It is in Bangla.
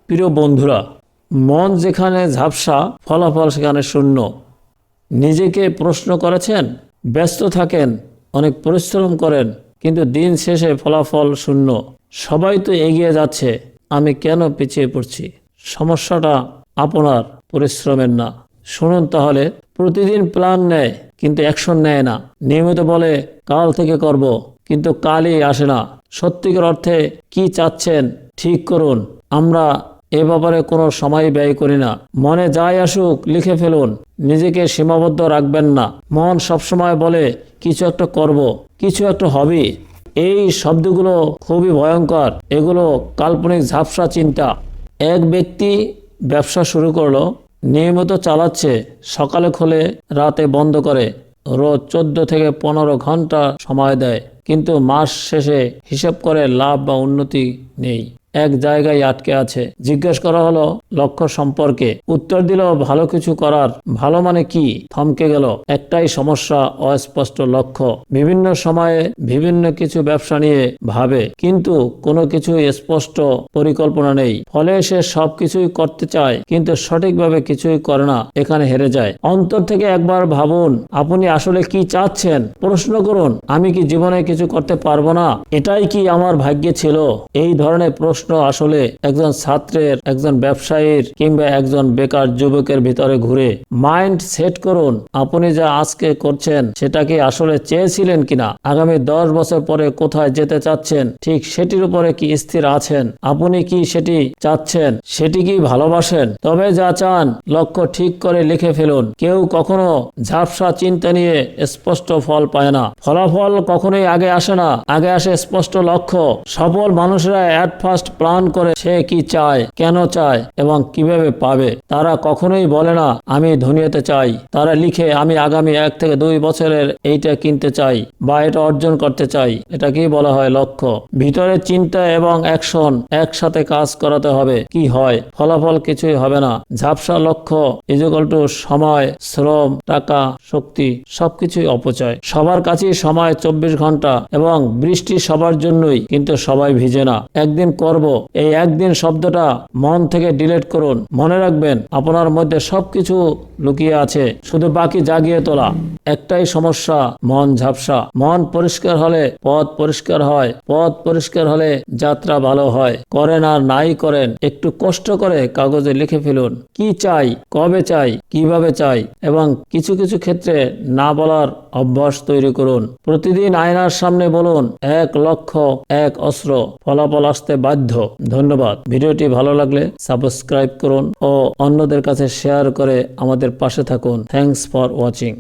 প্রিয় বন্ধুরা, মন যেখানে ঝাপসা, ফলাফল সেখানে শূন্য। নিজেকে প্রশ্ন করেছেন? ব্যস্ত থাকেন, অনেক পরিশ্রম করেন, কিন্তু দিন শেষে ফলাফল শূন্য। সবাই তো এগিয়ে যাচ্ছে, আমি কেন পিছিয়ে পড়ছি? সমস্যাটা আপনার, পরিশ্রমের না। শুনুন তাহলে, প্রতিদিন প্ল্যান নেয় কিন্তু অ্যাকশন নেয় না। নিয়মিত বলে কাল থেকে করব, কিন্তু কালই আসে না। সত্যিকার অর্থে কি চাচ্ছেন ঠিক করুন। আমরা এ ব্যাপারে কোনো সময় ব্যয় করি না। মনে যাই আসুক লিখে ফেলুন, নিজেকে সীমাবদ্ধ রাখবেন না। মন সবসময় বলে কিছু একটা করব, কিছু একটা হবে। এই শব্দগুলো খুবই ভয়ঙ্কর। এগুলো কাল্পনিক ঝাপসা চিন্তা। এক ব্যক্তি ব্যবসা শুরু করলো, নিয়মিত চালাচ্ছে, সকালে খোলে, রাতে বন্ধ করে, রোজ 14 থেকে 15 ঘন্টা সময় দেয়, কিন্তু মাস শেষে হিসাব করে লাভ বা উন্নতি নেই, এক জায়গায় আটকে আছে। জিজ্ঞেস করা হলো লক্ষ্য সম্পর্কে, উত্তর দিল ভালো কিছু করার। ভালো মানে কি? থমকে গেল। একটাই সমস্যা, অস্পষ্ট লক্ষ্য। বিভিন্ন সময়ে বিভিন্ন কিছু ব্যবসা নিয়ে ভাবে, কিন্তু কোনো কিছু স্পষ্ট পরিকল্পনা নেই। ফলে সে সবকিছুই করতে চায়, কিন্তু সঠিকভাবে কিছুই করে না, এখানে হেরে যায়। অন্তর থেকে একবার ভাবুন, আপনি আসলে কি চাচ্ছেন? প্রশ্ন করুন, আমি কি জীবনে কিছু করতে পারবো না? এটাই কি আমার ভাগ্যে ছিল? এই ধরনের প্রশ্ন আসলে একজন ছাত্রের, একজন ব্যবসায়ীর কিংবা একজন বেকার যুবকের ভিতরে ঘুরে। মাইন্ড সেট করুন, আপনি যা আজকে করছেন সেটা কি আসলে চেয়েছিলেন কিনা? আগামী 10 বছর পরে কোথায় যেতে চাচ্ছেন, ঠিক সেটির উপরে কি স্থির আছেন? আপনি কি সেটি চাচ্ছেন? সেটি কি ভালোবাসেন? তবে যা চান লক্ষ্য ঠিক করে লিখে ফেলুন। কেউ কখনো ঝাপসা চিন্তা নিয়ে স্পষ্ট ফল পায় না। ফলাফল কখনোই আগে আসে না, আগে আসে স্পষ্ট লক্ষ্য। সফল মানুষরা অ্যাট ফার্স্ট প্ল্যান করে সে কি চায়, কেন চায় এবং কিভাবে পাবে। তারা কখনোই বলে না আমি ধনী হতে চাই। তারা লিখে আমি আগামী 1 থেকে 2 বছরের এইটা কিনতে চাই বা এটা অর্জন করতে চাই। এটাকেই বলা হয় লক্ষ্য। ভিতরে চিন্তা এবং অ্যাকশন একসাথে কাজ করাতে হবে। কি হয়? ফলাফল কিছুই হবে না। ঝাপসা লক্ষ্য ইকুয়াল টু সময়, শ্রম, টাকা, শক্তি সবকিছুই অপচয়। সবার কাছেই সময় 24 ঘন্টা এবং বৃষ্টি সবার জন্যই, কিন্তু সবাই ভিজে না। একদিন করব, এই একদিন শব্দটা মন থেকে ডিলিট করুন। মনে রাখবেন, আপনার মধ্যে সবকিছু লুকিয়ে আছে, শুধু বাকি জাগিয়ে তোলা। একটাই সমস্যা, মন ঝাপসা। মন পরিষ্কার হলে পথ পরিষ্কার হয়, পথ পরিষ্কার হলে যাত্রা ভালো হয়। করেন আর নাই করেন, একটু কষ্ট করে কাগজে লিখে ফেলুন কি চাই, কবে চাই, কিভাবে চাই, এবং কিছু কিছু ক্ষেত্রে না বলার অভ্যাস তৈরি করুন। প্রতিদিন আয়নার সামনে বলুন, এক লক্ষ্য, এক অস্ত্র, ফলাফল আসতে বাধ্য। ধন্যবাদ। ভিডিওটি ভালো লাগলে সাবস্ক্রাইব করুন ও অন্যদের কাছে শেয়ার করে আমাদের পাশে থাকুন। Thanks for watching.